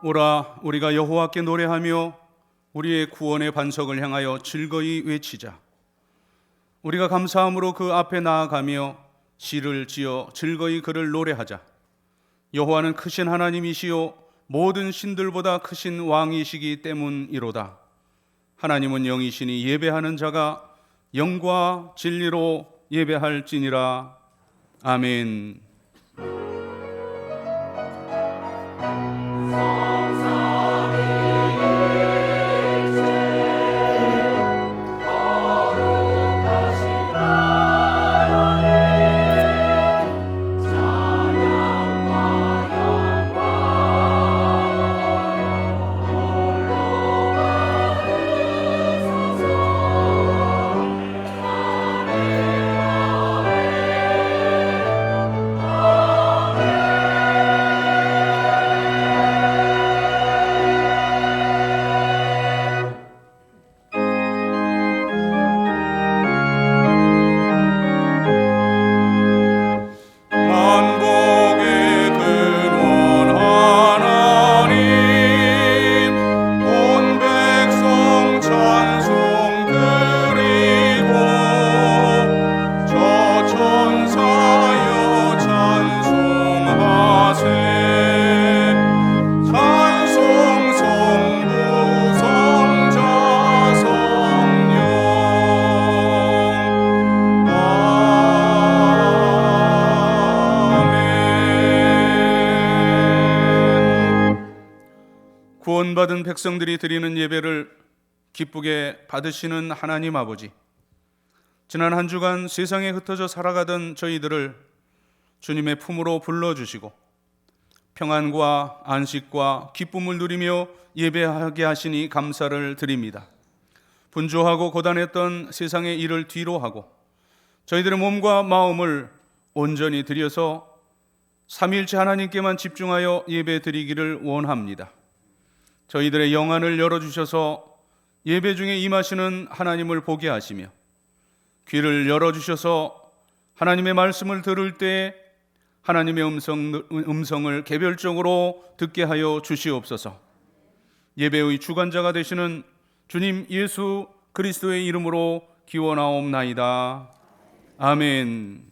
오라, 우리가 여호와께 노래하며 우리의 구원의 반석을 향하여 즐거이 외치자. 우리가 감사함으로 그 앞에 나아가며 시를 지어 즐거이 그를 노래하자. 여호와는 크신 하나님이시요 모든 신들보다 크신 왕이시기 때문이로다. 하나님은 영이시니 예배하는 자가 영과 진리로 예배할지니라. 아멘. 구원받은 백성들이 드리는 예배를 기쁘게 받으시는 하나님 아버지, 지난 한 주간 세상에 흩어져 살아가던 저희들을 주님의 품으로 불러주시고 평안과 안식과 기쁨을 누리며 예배하게 하시니 감사를 드립니다. 분주하고 고단했던 세상의 일을 뒤로하고 저희들의 몸과 마음을 온전히 드려서 삼위일체 하나님께만 집중하여 예배드리기를 원합니다. 저희들의 영안을 열어주셔서 예배 중에 임하시는 하나님을 보게 하시며 귀를 열어주셔서 하나님의 말씀을 들을 때 하나님의 음성을 개별적으로 듣게 하여 주시옵소서. 예배의 주관자가 되시는 주님 예수 그리스도의 이름으로 기원하옵나이다. 아멘.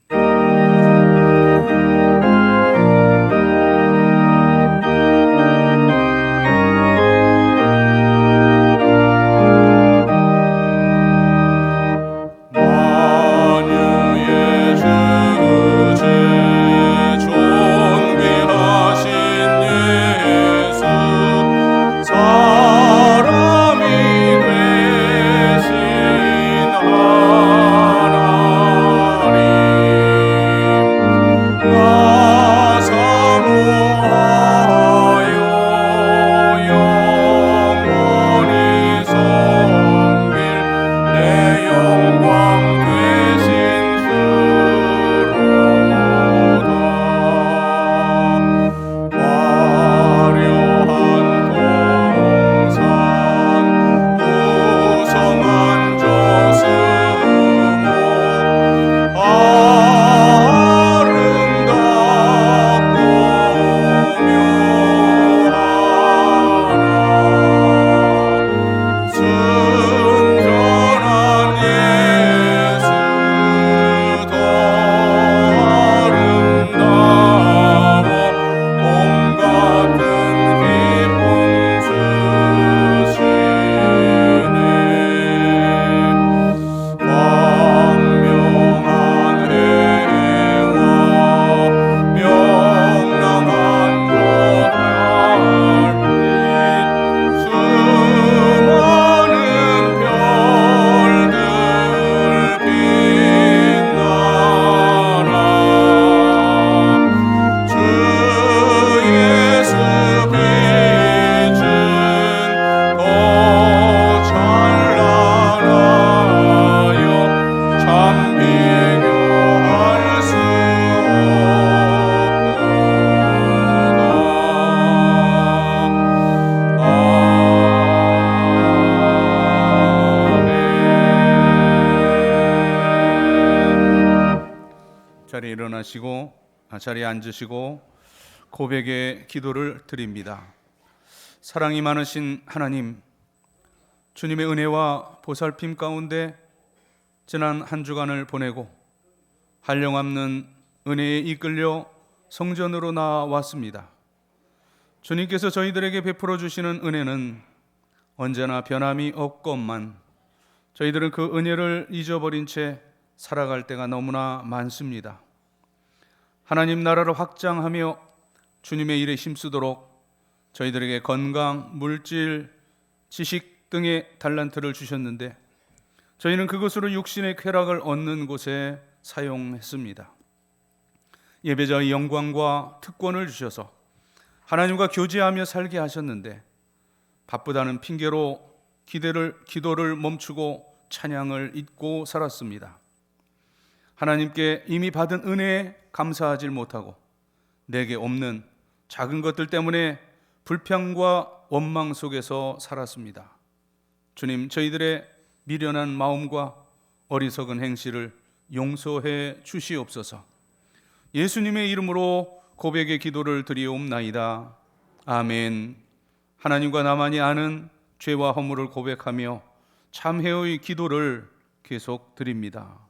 자리에 앉으시고 고백의 기도를 드립니다. 사랑이 많으신 하나님, 주님의 은혜와 보살핌 가운데 지난 한 주간을 보내고 한량없는 은혜에 이끌려 성전으로 나왔습니다. 주님께서 저희들에게 베풀어 주시는 은혜는 언제나 변함이 없건만 저희들은 그 은혜를 잊어버린 채 살아갈 때가 너무나 많습니다. 하나님 나라를 확장하며 주님의 일에 힘쓰도록 저희들에게 건강, 물질, 지식 등의 달란트를 주셨는데 저희는 그것으로 육신의 쾌락을 얻는 곳에 사용했습니다. 예배자의 영광과 특권을 주셔서 하나님과 교제하며 살게 하셨는데 바쁘다는 핑계로 기도를 멈추고 찬양을 잊고 살았습니다. 하나님께 이미 받은 은혜에 감사하지 못하고 내게 없는 작은 것들 때문에 불평과 원망 속에서 살았습니다. 주님, 저희들의 미련한 마음과 어리석은 행실을 용서해 주시옵소서. 예수님의 이름으로 고백의 기도를 드리옵나이다. 아멘. 하나님과 나만이 아는 죄와 허물을 고백하며 참회의 기도를 계속 드립니다.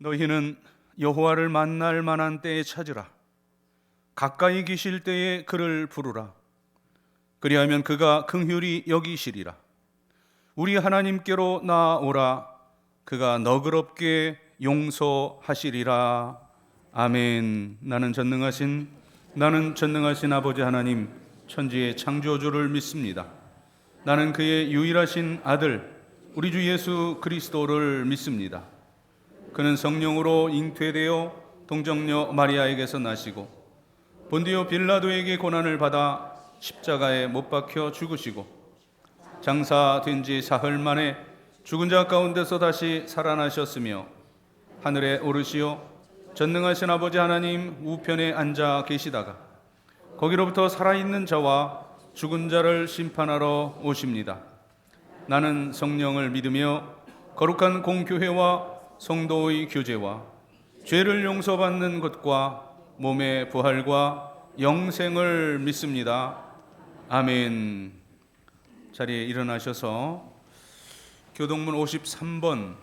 너희는 여호와를 만날 만한 때에 찾으라. 가까이 계실 때에 그를 부르라. 그리하면 그가 긍휼히 여기시리라. 우리 하나님께로 나아오라. 그가 너그럽게 용서하시리라. 아멘. 나는 전능하신 아버지 하나님, 천지의 창조주를 믿습니다. 나는 그의 유일하신 아들 우리 주 예수 그리스도를 믿습니다. 그는 성령으로 잉태되어 동정녀 마리아에게서 나시고 본디오 빌라도에게 고난을 받아 십자가에 못 박혀 죽으시고 장사된 지 사흘 만에 죽은 자 가운데서 다시 살아나셨으며 하늘에 오르시어 전능하신 아버지 하나님 우편에 앉아 계시다가 거기로부터 살아있는 자와 죽은 자를 심판하러 오십니다. 나는 성령을 믿으며 거룩한 공교회와 성도의 교제와 죄를 용서받는 것과 몸의 부활과 영생을 믿습니다. 아멘. 자리에 일어나셔서 교동문 53번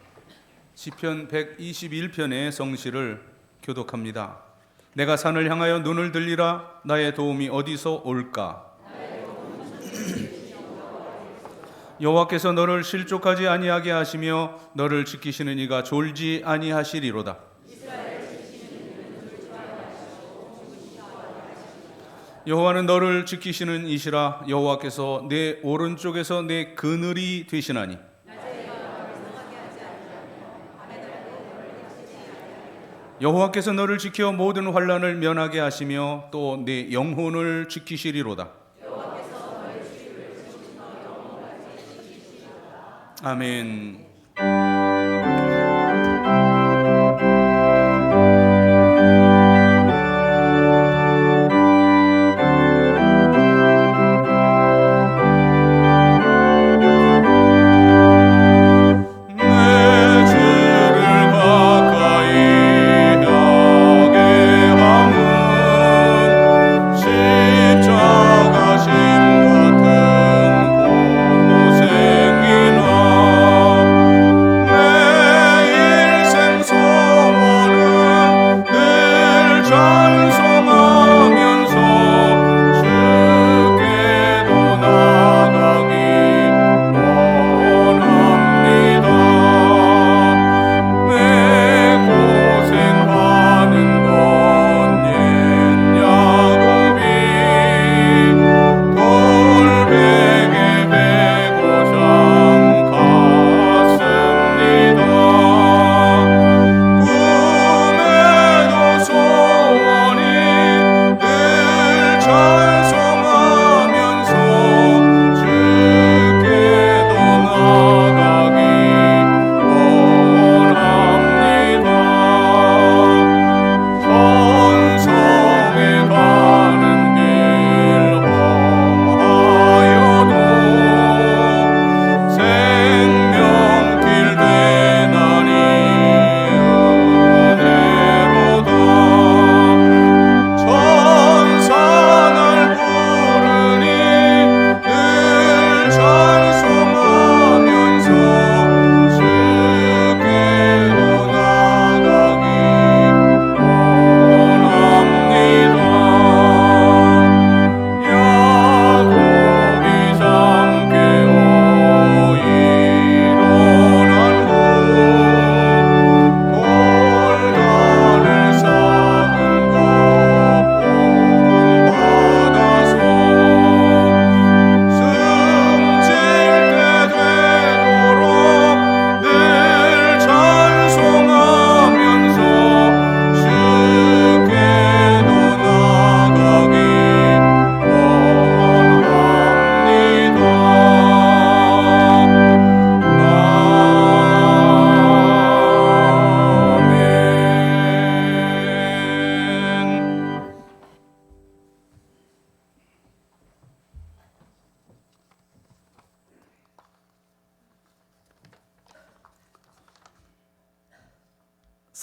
시편 121편의 성시를 교독합니다. 내가 산을 향하여 눈을 들리라. 나의 도움이 어디서 올까? 여호와께서 너를 실족하지 아니하게 하시며 너를 지키시는 이가 졸지 아니하시리로다. 여호와는 너를 지키시는 이시라. 여호와께서 내 오른쪽에서 내 그늘이 되시나니 여호와께서 너를 지켜 모든 환난을 면하게 하시며 또 내 영혼을 지키시리로다. 아멘. 내 죄를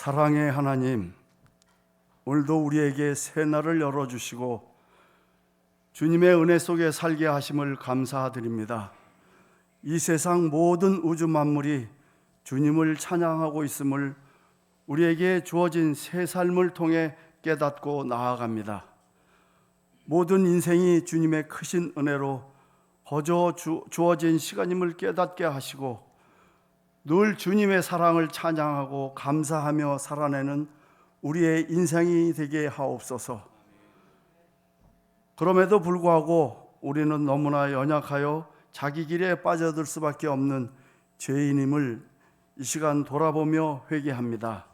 사랑의 하나님, 오늘도 우리에게 새 날을 열어주시고 주님의 은혜 속에 살게 하심을 감사드립니다. 이 세상 모든 우주 만물이 주님을 찬양하고 있음을 우리에게 주어진 새 삶을 통해 깨닫고 나아갑니다. 모든 인생이 주님의 크신 은혜로 거저 주어진 시간임을 깨닫게 하시고 늘 주님의 사랑을 찬양하고 감사하며 살아내는 우리의 인생이 되게 하옵소서. 그럼에도 불구하고 우리는 너무나 연약하여 자기 길에 빠져들 수밖에 없는 죄인임을 이 시간 돌아보며 회개합니다.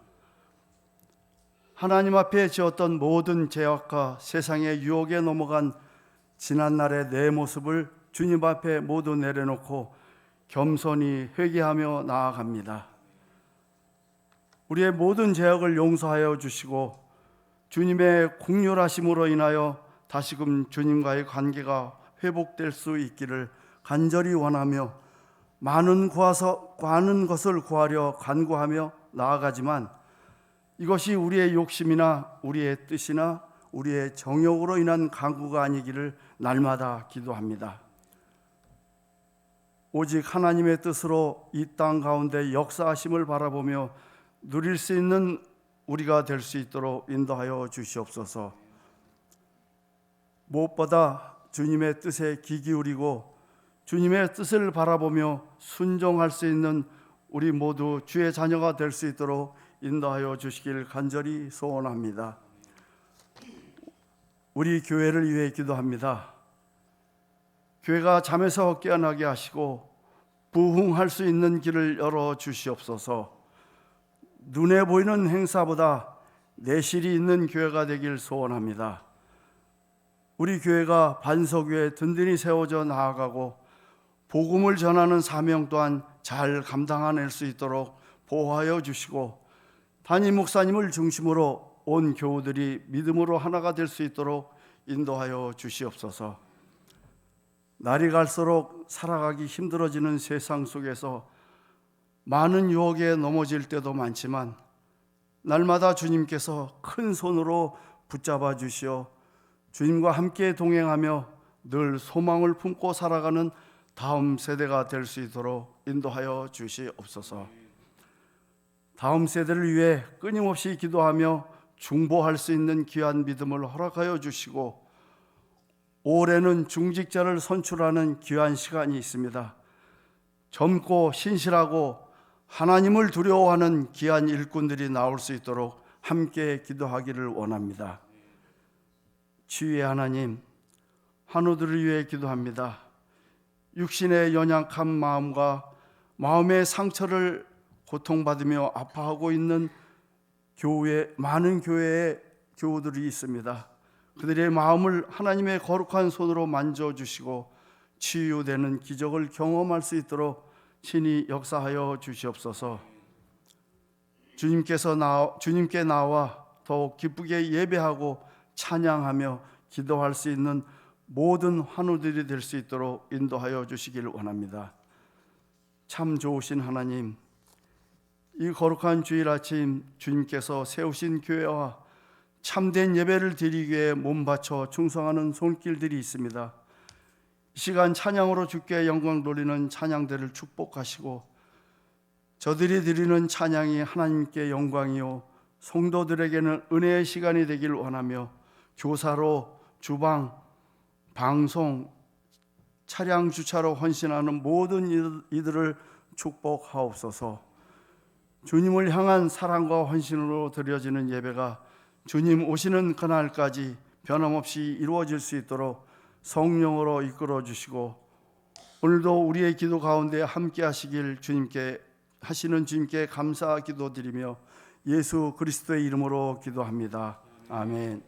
하나님 앞에 지었던 모든 죄악과 세상의 유혹에 넘어간 지난날의 내 모습을 주님 앞에 모두 내려놓고 겸손히 회개하며 나아갑니다. 우리의 모든 죄악을 용서하여 주시고 주님의 긍휼하심으로 인하여 다시금 주님과의 관계가 회복될 수 있기를 간절히 원하며 많은 것을 구하려 간구하며 나아가지만 이것이 우리의 욕심이나 우리의 뜻이나 우리의 정욕으로 인한 간구가 아니기를 날마다 기도합니다. 오직 하나님의 뜻으로 이 땅 가운데 역사하심을 바라보며 누릴 수 있는 우리가 될 수 있도록 인도하여 주시옵소서. 무엇보다 주님의 뜻에 귀 기울이고 주님의 뜻을 바라보며 순종할 수 있는 우리 모두 주의 자녀가 될 수 있도록 인도하여 주시길 간절히 소원합니다. 우리 교회를 위해 기도합니다. 교회가 잠에서 깨어나게 하시고 부흥할 수 있는 길을 열어 주시옵소서. 눈에 보이는 행사보다 내실이 있는 교회가 되길 소원합니다. 우리 교회가 반석위에 든든히 세워져 나아가고 복음을 전하는 사명 또한 잘 감당해낼 수 있도록 보호하여 주시고 담임 목사님을 중심으로 온 교우들이 믿음으로 하나가 될 수 있도록 인도하여 주시옵소서. 날이 갈수록 살아가기 힘들어지는 세상 속에서 많은 유혹에 넘어질 때도 많지만 날마다 주님께서 큰 손으로 붙잡아 주시어 주님과 함께 동행하며 늘 소망을 품고 살아가는 다음 세대가 될 수 있도록 인도하여 주시옵소서. 다음 세대를 위해 끊임없이 기도하며 중보할 수 있는 귀한 믿음을 허락하여 주시고 올해는 중직자를 선출하는 귀한 시간이 있습니다. 젊고 신실하고 하나님을 두려워하는 귀한 일꾼들이 나올 수 있도록 함께 기도하기를 원합니다. 치유의 하나님, 환우들을 위해 기도합니다. 육신의 연약한 마음과 마음의 상처를 고통받으며 아파하고 있는 많은 교회의 교우들이 있습니다. 그들의 마음을 하나님의 거룩한 손으로 만져주시고 치유되는 기적을 경험할 수 있도록 친히 역사하여 주시옵소서. 주님께 나와 더욱 기쁘게 예배하고 찬양하며 기도할 수 있는 모든 환우들이 될 수 있도록 인도하여 주시기를 원합니다. 참 좋으신 하나님, 이 거룩한 주일 아침 주님께서 세우신 교회와 참된 예배를 드리기 위해 몸 바쳐 충성하는 손길들이 있습니다. 이 시간 찬양으로 주께 영광 돌리는 찬양들을 축복하시고 저들이 드리는 찬양이 하나님께 영광이요 성도들에게는 은혜의 시간이 되길 원하며 교사로 주방, 방송, 차량 주차로 헌신하는 모든 이들을 축복하옵소서. 주님을 향한 사랑과 헌신으로 드려지는 예배가 주님 오시는 그날까지 변함없이 이루어질 수 있도록 성령으로 이끌어 주시고 오늘도 우리의 기도 가운데 함께 하시길 하시는 주님께 감사 기도드리며 예수 그리스도의 이름으로 기도합니다. 아멘.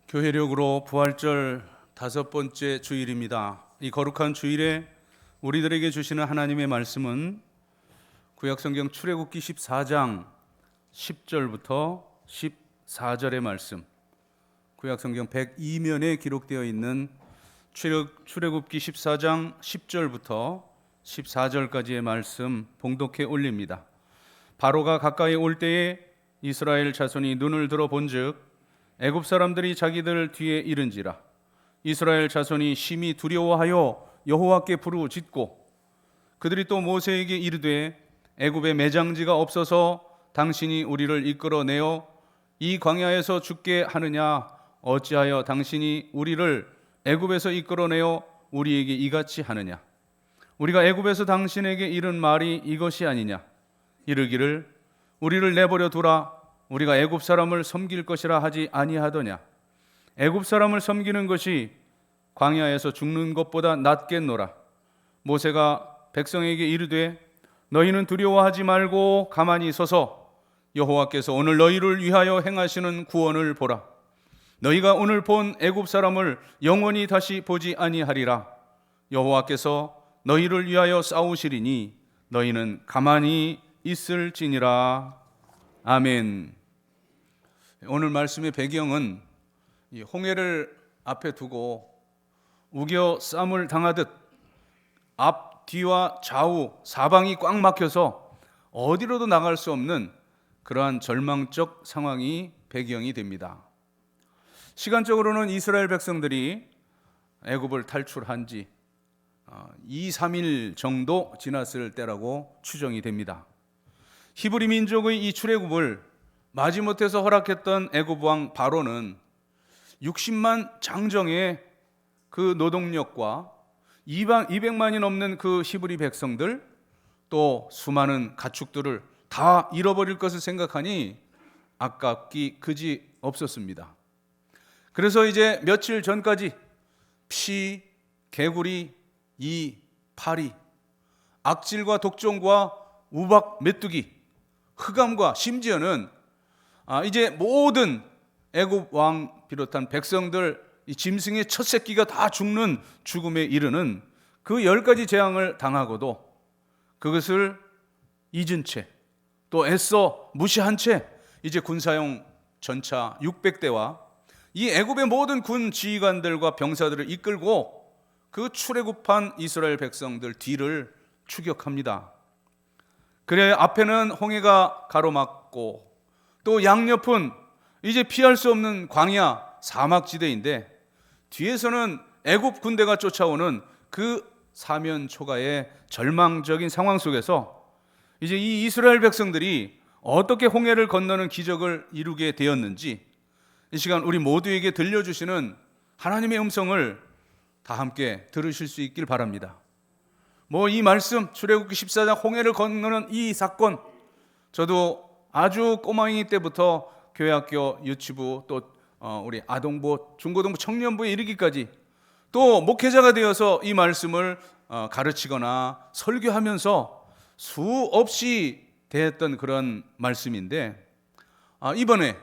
교회력으로 부활절 5번째 주일입니다. 이 거룩한 주일에 우리들에게 주시는 하나님의 말씀은 구약성경 출애굽기 14장 10절부터 14절의 말씀, 구약성경 102면에 기록되어 있는 출애굽기 14장 10절부터 14절까지의 말씀 봉독해 올립니다. 바로가 가까이 올 때에 이스라엘 자손이 눈을 들어 본즉 애굽 사람들이 자기들 뒤에 이른지라. 이스라엘 자손이 심히 두려워하여 여호와께 부르짖고 그들이 또 모세에게 이르되 애굽에 매장지가 없어서 당신이 우리를 이끌어내어 이 광야에서 죽게 하느냐, 어찌하여 당신이 우리를 애굽에서 이끌어내어 우리에게 이같이 하느냐. 우리가 애굽에서 당신에게 이른 말이 이것이 아니냐. 이르기를 우리를 내버려 두라. 우리가 애굽 사람을 섬길 것이라 하지 아니하더냐. 애굽 사람을 섬기는 것이 광야에서 죽는 것보다 낫겠노라. 모세가 백성에게 이르되 너희는 두려워하지 말고 가만히 서서 여호와께서 오늘 너희를 위하여 행하시는 구원을 보라. 너희가 오늘 본 애굽 사람을 영원히 다시 보지 아니하리라. 여호와께서 너희를 위하여 싸우시리니 너희는 가만히 있을지니라. 아멘. 오늘 말씀의 배경은 이 홍해를 앞에 두고 우겨 싸움을 당하듯 앞, 뒤와 좌우 사방이 꽉 막혀서 어디로도 나갈 수 없는 그러한 절망적 상황이 배경이 됩니다. 시간적으로는 이스라엘 백성들이 애굽을 탈출한 지 2, 3일 정도 지났을 때라고 추정이 됩니다. 히브리 민족의 이 출애굽을 마지못해서 허락했던 애굽 왕 바로는 60만 장정의 그 노동력과 200만이 넘는 그 히브리 백성들, 또 수많은 가축들을 다 잃어버릴 것을 생각하니 아깝기 그지 없었습니다. 그래서 이제 며칠 전까지 피, 개구리, 이, 파리, 악질과 독종과 우박, 메뚜기, 흑암과 심지어는 이제 모든 애굽 왕 비롯한 백성들 이 짐승의 첫 새끼가 다 죽는 죽음에 이르는 그 10가지 재앙을 당하고도 그것을 잊은 채 또 애써 무시한 채 이제 군사용 전차 600대와 이 애굽의 모든 군 지휘관들과 병사들을 이끌고 그 출애굽한 이스라엘 백성들 뒤를 추격합니다. 그래 앞에는 홍해가 가로막고 또 양옆은 이제 피할 수 없는 광야 사막지대인데 뒤에서는 애굽 군대가 쫓아오는 그 사면초가의 절망적인 상황 속에서 이제 이 이스라엘 백성들이 어떻게 홍해를 건너는 기적을 이루게 되었는지 이 시간 우리 모두에게 들려주시는 하나님의 음성을 다 함께 들으실 수 있길 바랍니다. 이 말씀 출애굽기 14장 홍해를 건너는 이 사건, 저도 아주 꼬마이 때부터 교회학교, 유치부, 또 우리 아동부, 중고등부, 청년부에 이르기까지 또 목회자가 되어서 이 말씀을 가르치거나 설교하면서 수없이 대했던 그런 말씀인데 이번에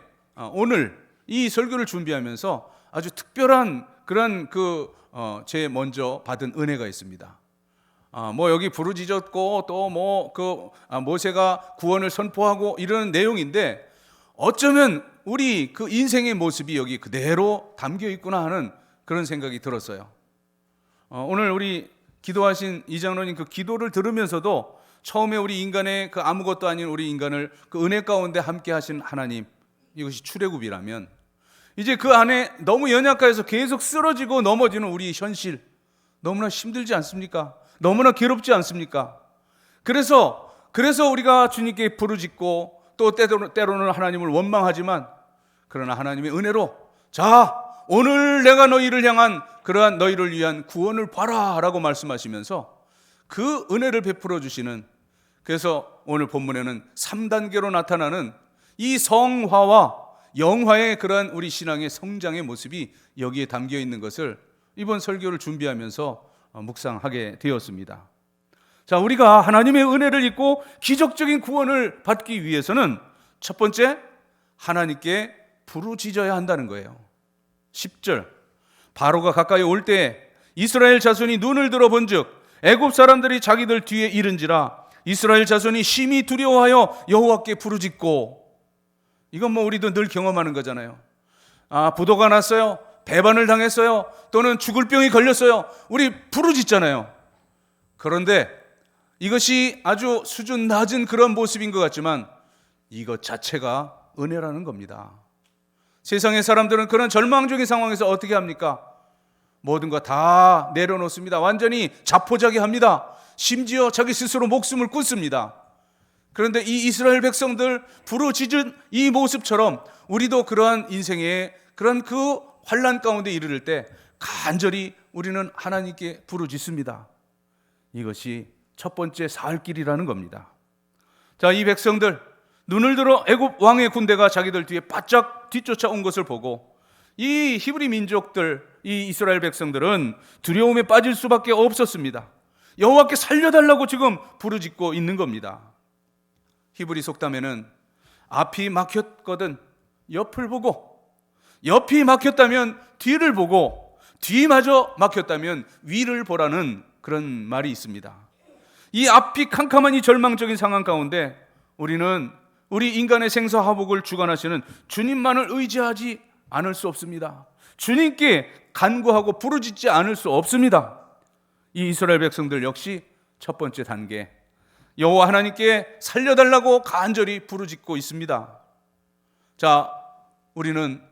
오늘 이 설교를 준비하면서 아주 특별한 그런 제 먼저 받은 은혜가 있습니다. 여기 부르짖었고 또 모세가 구원을 선포하고 이런 내용인데 어쩌면 우리 그 인생의 모습이 여기 그대로 담겨 있구나 하는 그런 생각이 들었어요. 오늘 우리 기도하신 이장로님 그 기도를 들으면서도 처음에 우리 인간의 그 아무것도 아닌 우리 인간을 그 은혜 가운데 함께 하신 하나님, 이것이 출애굽이라면 이제 그 안에 너무 연약해서 계속 쓰러지고 넘어지는 우리 현실 너무나 힘들지 않습니까? 너무나 괴롭지 않습니까? 그래서 우리가 주님께 부르짖고 또 때로는 하나님을 원망하지만 그러나 하나님의 은혜로 자 오늘 내가 너희를 향한 그러한 너희를 위한 구원을 봐라 라고 말씀하시면서 그 은혜를 베풀어 주시는, 그래서 오늘 본문에는 3단계로 나타나는 이 성화와 영화의 그러한 우리 신앙의 성장의 모습이 여기에 담겨 있는 것을 이번 설교를 준비하면서 묵상하게 되었습니다. 자, 우리가 하나님의 은혜를 입고 기적적인 구원을 받기 위해서는 첫 번째, 하나님께 부르짖어야 한다는 거예요. 10절 바로가 가까이 올 때 이스라엘 자손이 눈을 들어 본즉 애굽 사람들이 자기들 뒤에 이른지라 이스라엘 자손이 심히 두려워하여 여호와께 부르짖고. 이건 뭐 우리도 늘 경험하는 거잖아요. 부도가 났어요, 배반을 당했어요, 또는 죽을 병이 걸렸어요. 우리 부르짖잖아요. 그런데 이것이 아주 수준 낮은 그런 모습인 것 같지만 이것 자체가 은혜라는 겁니다. 세상의 사람들은 그런 절망적인 상황에서 어떻게 합니까? 모든 거 다 내려놓습니다. 완전히 자포자기합니다. 심지어 자기 스스로 목숨을 끊습니다. 그런데 이 이스라엘 백성들 부르짖은 이 모습처럼 우리도 그러한 인생의 그런 그 환난 가운데 이르를 때 간절히 우리는 하나님께 부르짖습니다. 이것이 첫 번째 살 길이라는 겁니다. 자, 이 백성들 눈을 들어 애굽 왕의 군대가 자기들 뒤에 바짝 뒤쫓아 온 것을 보고 이 히브리 민족들, 이 이스라엘 백성들은 두려움에 빠질 수밖에 없었습니다. 여호와께 살려달라고 지금 부르짖고 있는 겁니다. 히브리 속담에는 앞이 막혔거든 옆을 보고, 옆이 막혔다면 뒤를 보고, 뒤마저 막혔다면 위를 보라는 그런 말이 있습니다. 이 앞이 캄캄한 이 절망적인 상황 가운데 우리는 우리 인간의 생사화복을 주관하시는 주님만을 의지하지 않을 수 없습니다. 주님께 간구하고 부르짖지 않을 수 없습니다. 이 이스라엘 백성들 역시 첫 번째 단계, 여호와 하나님께 살려달라고 간절히 부르짖고 있습니다. 자, 우리는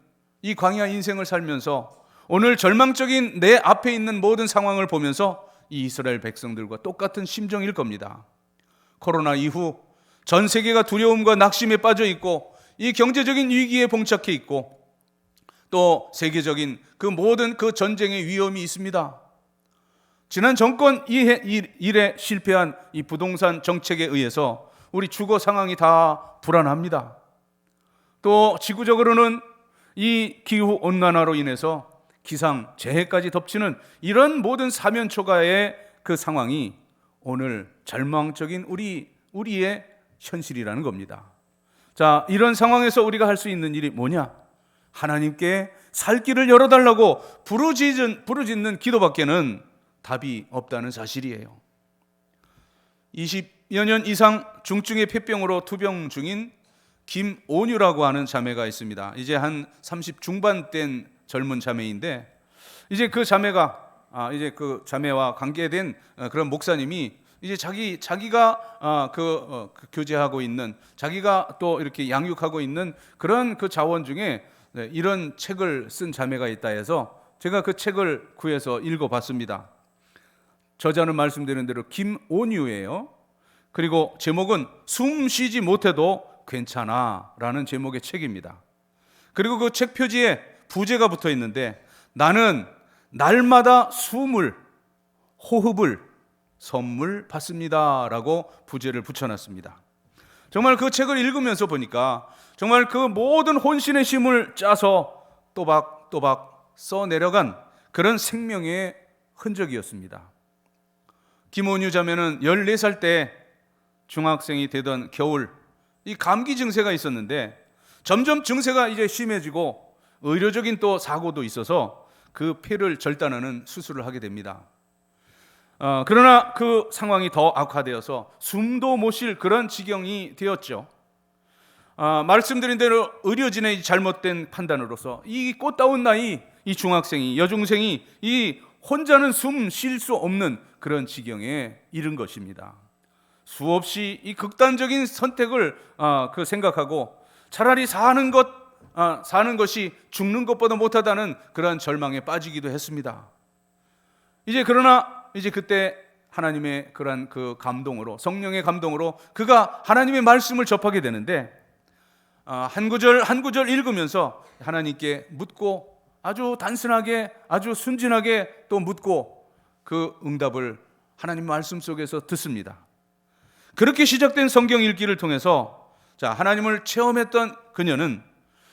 이 광야 인생을 살면서 오늘 절망적인 내 앞에 있는 모든 상황을 보면서 이 이스라엘 백성들과 똑같은 심정일 겁니다. 코로나 이후 전 세계가 두려움과 낙심에 빠져 있고 이 경제적인 위기에 봉착해 있고 또 세계적인 그 모든 그 전쟁의 위험이 있습니다. 지난 정권 일에 실패한 이 부동산 정책에 의해서 우리 주거 상황이 다 불안합니다. 또 지구적으로는 이 기후 온난화로 인해서 기상 재해까지 덮치는 이런 모든 사면초가의 그 상황이 오늘 절망적인 우리의 현실이라는 겁니다. 자, 이런 상황에서 우리가 할 수 있는 일이 뭐냐? 하나님께 살 길을 열어달라고 부르짖는 기도밖에는 답이 없다는 사실이에요. 20여 년 이상 중증의 폐병으로 투병 중인 김온유라고 하는 자매가 있습니다. 이제 한 30 중반 된 젊은 자매인데, 이제 그 자매가 이제 그 자매와 관계된 그런 목사님이 이제 자기가 교제하고 있는, 자기가 또 이렇게 양육하고 있는 그런 그 자원 중에 이런 책을 쓴 자매가 있다 해서 제가 그 책을 구해서 읽어봤습니다. 저자는 말씀드린 대로 김온유예요. 그리고 제목은 숨 쉬지 못해도 괜찮아 라는 제목의 책입니다. 그리고 그 책 표지에 부제가 붙어 있는데, 나는 날마다 호흡을 선물 받습니다 라고 부제를 붙여놨습니다. 정말 그 책을 읽으면서 보니까 정말 그 모든 혼신의 힘을 짜서 또박또박 써내려간 그런 생명의 흔적이었습니다. 김온유 자매는 14살 때 중학생이 되던 겨울 이 감기 증세가 있었는데 점점 증세가 이제 심해지고 의료적인 또 사고도 있어서 그 폐를 절단하는 수술을 하게 됩니다. 그러나 그 상황이 더 악화되어서 숨도 못 쉴 그런 지경이 되었죠. 말씀드린 대로 의료진의 잘못된 판단으로서 이 꽃다운 나이, 이 중학생이, 여중생이 이 혼자는 숨 쉴 수 없는 그런 지경에 이른 것입니다. 수없이 이 극단적인 선택을 생각하고 차라리 사는 것이 죽는 것보다 못하다는 그러한 절망에 빠지기도 했습니다. 그러나 그때 하나님의 그러한 그 감동으로, 성령의 감동으로 그가 하나님의 말씀을 접하게 되는데, 한 구절 한 구절 읽으면서 하나님께 묻고 아주 단순하게, 아주 순진하게 또 묻고 그 응답을 하나님 말씀 속에서 듣습니다. 그렇게 시작된 성경 읽기를 통해서 하나님을 체험했던 그녀는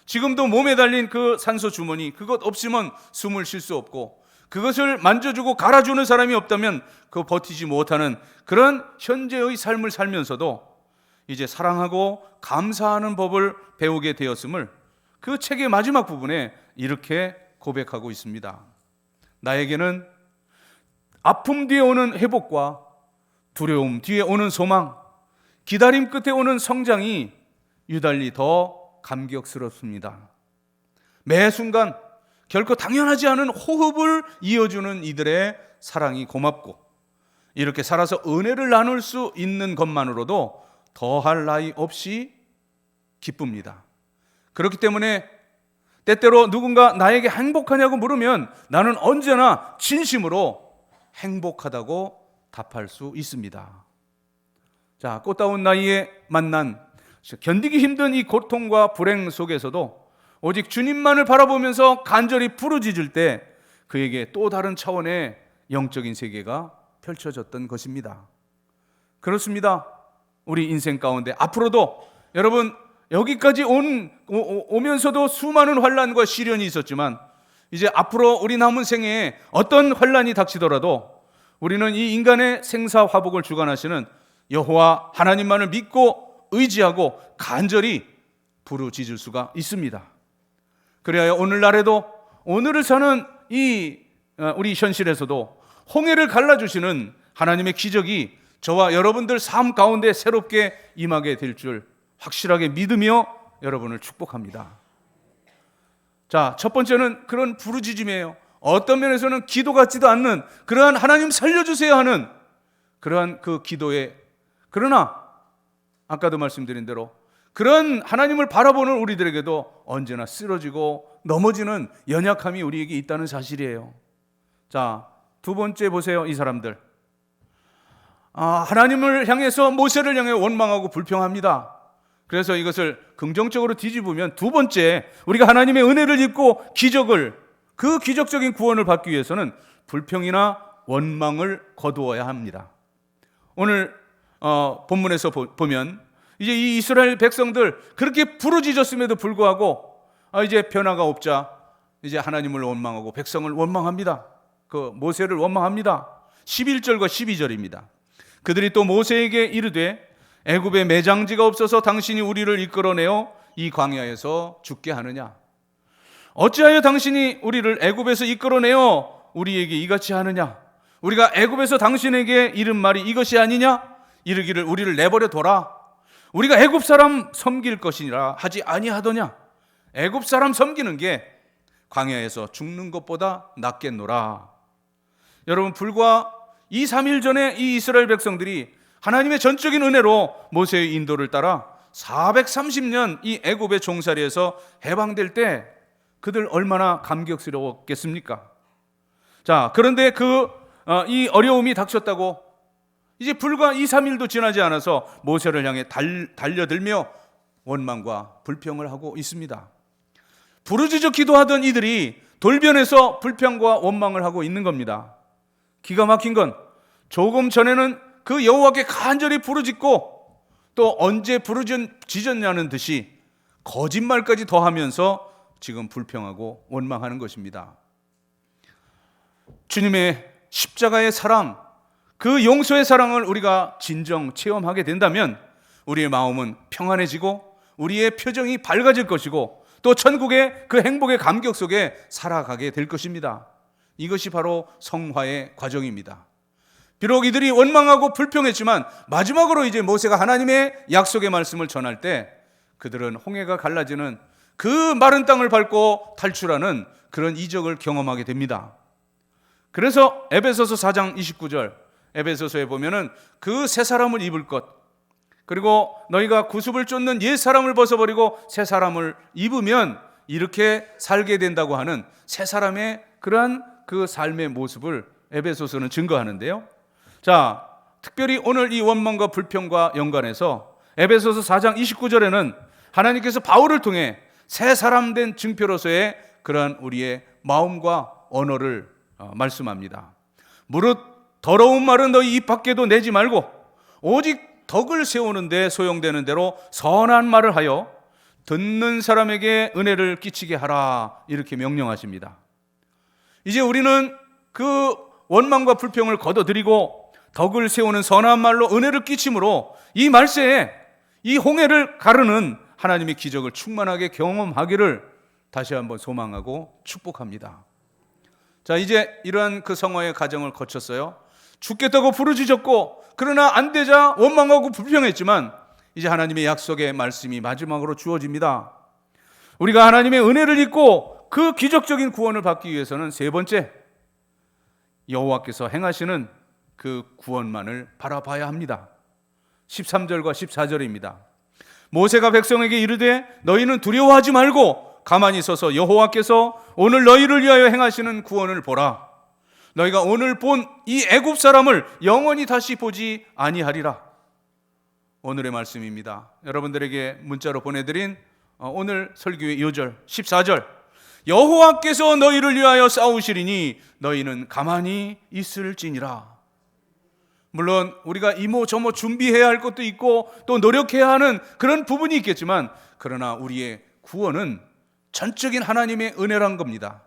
지금도 몸에 달린 그 산소 주머니, 그것 없이면 숨을 쉴 수 없고 그것을 만져주고 갈아주는 사람이 없다면 그 버티지 못하는 그런 현재의 삶을 살면서도 이제 사랑하고 감사하는 법을 배우게 되었음을 그 책의 마지막 부분에 이렇게 고백하고 있습니다. 나에게는 아픔 뒤에 오는 회복과 두려움 뒤에 오는 소망, 기다림 끝에 오는 성장이 유달리 더 감격스럽습니다. 매 순간 결코 당연하지 않은 호흡을 이어주는 이들의 사랑이 고맙고, 이렇게 살아서 은혜를 나눌 수 있는 것만으로도 더할 나위 없이 기쁩니다. 그렇기 때문에 때때로 누군가 나에게 행복하냐고 물으면 나는 언제나 진심으로 행복하다고 답할 수 있습니다. 자, 꽃다운 나이에 만난 견디기 힘든 이 고통과 불행 속에서도 오직 주님만을 바라보면서 간절히 부르짖을 때 그에게 또 다른 차원의 영적인 세계가 펼쳐졌던 것입니다. 그렇습니다. 우리 인생 가운데 앞으로도 여러분 여기까지 오면서도 수많은 환난과 시련이 있었지만, 이제 앞으로 우리 남은 생애에 어떤 환난이 닥치더라도 우리는 이 인간의 생사화복을 주관하시는 여호와 하나님만을 믿고 의지하고 간절히 부르짖을 수가 있습니다. 그래야 오늘날에도 오늘을 사는 우리 현실에서도 홍해를 갈라주시는 하나님의 기적이 저와 여러분들 삶 가운데 새롭게 임하게 될 줄 확실하게 믿으며 여러분을 축복합니다. 자, 첫 번째는 그런 부르짖음이에요. 어떤 면에서는 기도 같지도 않는 그러한 하나님 살려주세요 하는 그러한 그 기도에, 그러나 아까도 말씀드린 대로 그런 하나님을 바라보는 우리들에게도 언제나 쓰러지고 넘어지는 연약함이 우리에게 있다는 사실이에요. 자, 두 번째 보세요. 이 사람들 하나님을 향해서 모세를 향해 원망하고 불평합니다. 그래서 이것을 긍정적으로 뒤집으면 두 번째, 우리가 하나님의 은혜를 입고 그 기적적인 구원을 받기 위해서는 불평이나 원망을 거두어야 합니다. 오늘 본문에서 보면 이제 이 이스라엘 백성들 그렇게 부르짖었음에도 불구하고 이제 변화가 없자 이제 하나님을 원망하고 백성을 원망합니다. 그 모세를 원망합니다. 11절과 12절입니다. 그들이 또 모세에게 이르되 애굽에 매장지가 없어서 당신이 우리를 이끌어내어 이 광야에서 죽게 하느냐? 어찌하여 당신이 우리를 애굽에서 이끌어내어 우리에게 이같이 하느냐? 우리가 애굽에서 당신에게 이른 말이 이것이 아니냐? 이르기를 우리를 내버려 둬라. 우리가 애굽 사람 섬길 것이라 하지 아니하더냐? 애굽 사람 섬기는 게 광야에서 죽는 것보다 낫겠노라. 여러분, 불과 2, 3일 전에 이 이스라엘 백성들이 하나님의 전적인 은혜로 모세의 인도를 따라 430년 이 애굽의 종살이에서 해방될 때 그들 얼마나 감격스러웠겠습니까? 자, 그런데 이 어려움이 닥쳤다고 이제 불과 2, 3일도 지나지 않아서 모세를 향해 달려들며 원망과 불평을 하고 있습니다. 부르짖어 기도하던 이들이 돌변해서 불평과 원망을 하고 있는 겁니다. 기가 막힌 건 조금 전에는 그 여호와께 간절히 부르짖고 또 언제 부르짖었냐는 듯이 거짓말까지 더하면서 지금 불평하고 원망하는 것입니다. 주님의 십자가의 사랑, 그 용서의 사랑을 우리가 진정 체험하게 된다면 우리의 마음은 평안해지고 우리의 표정이 밝아질 것이고 또 천국의 그 행복의 감격 속에 살아가게 될 것입니다. 이것이 바로 성화의 과정입니다. 비록 이들이 원망하고 불평했지만 마지막으로 이제 모세가 하나님의 약속의 말씀을 전할 때 그들은 홍해가 갈라지는 그 마른 땅을 밟고 탈출하는 그런 이적을 경험하게 됩니다. 그래서 에베소서 4장 29절 에베소서에 보면은 그 새 사람을 입을 것, 그리고 너희가 구습을 쫓는 옛 사람을 벗어버리고 새 사람을 입으면 이렇게 살게 된다고 하는 새 사람의 그러한 그 삶의 모습을 에베소서는 증거하는데요. 자, 특별히 오늘 이 원망과 불평과 연관해서 에베소서 4장 29절에는 하나님께서 바울을 통해 새 사람 된 증표로서의 그러한 우리의 마음과 언어를 말씀합니다. 무릇 더러운 말은 너희 입 밖에도 내지 말고 오직 덕을 세우는 데 소용되는 대로 선한 말을 하여 듣는 사람에게 은혜를 끼치게 하라, 이렇게 명령하십니다. 이제 우리는 그 원망과 불평을 거둬들이고 덕을 세우는 선한 말로 은혜를 끼침으로 이 말세에 이 홍해를 가르는 하나님의 기적을 충만하게 경험하기를 다시 한번 소망하고 축복합니다. 자, 이제 이러한 그 성화의 과정을 거쳤어요. 죽겠다고 부르짖었고, 그러나 안 되자 원망하고 불평했지만 이제 하나님의 약속의 말씀이 마지막으로 주어집니다. 우리가 하나님의 은혜를 입고 그 기적적인 구원을 받기 위해서는 세 번째, 여호와께서 행하시는 그 구원만을 바라봐야 합니다. 13절과 14절입니다. 모세가 백성에게 이르되 너희는 두려워하지 말고 가만히 서서 여호와께서 오늘 너희를 위하여 행하시는 구원을 보라. 너희가 오늘 본 이 애굽 사람을 영원히 다시 보지 아니하리라. 오늘의 말씀입니다. 여러분들에게 문자로 보내드린 오늘 설교의 2절 14절, 여호와께서 너희를 위하여 싸우시리니 너희는 가만히 있을지니라. 물론 우리가 이모 저모 준비해야 할 것도 있고 또 노력해야 하는 그런 부분이 있겠지만, 그러나 우리의 구원은 전적인 하나님의 은혜란 겁니다.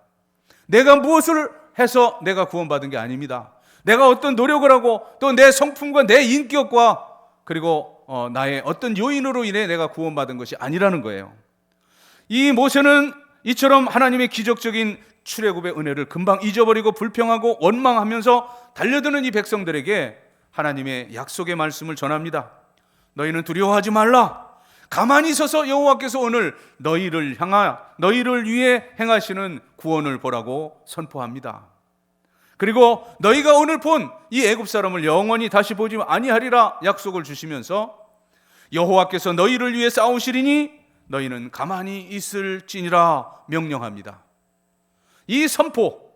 내가 무엇을 해서 내가 구원받은 게 아닙니다. 내가 어떤 노력을 하고 또 내 성품과 내 인격과 그리고 나의 어떤 요인으로 인해 내가 구원받은 것이 아니라는 거예요. 이 모세는 이처럼 하나님의 기적적인 출애굽의 은혜를 금방 잊어버리고 불평하고 원망하면서 달려드는 이 백성들에게 하나님의 약속의 말씀을 전합니다. 너희는 두려워하지 말라. 가만히 서서 여호와께서 오늘 너희를 위해 행하시는 구원을 보라고 선포합니다. 그리고 너희가 오늘 본 이 애굽 사람을 영원히 다시 보지 아니하리라 약속을 주시면서 여호와께서 너희를 위해 싸우시리니 너희는 가만히 있을지니라 명령합니다. 이 선포,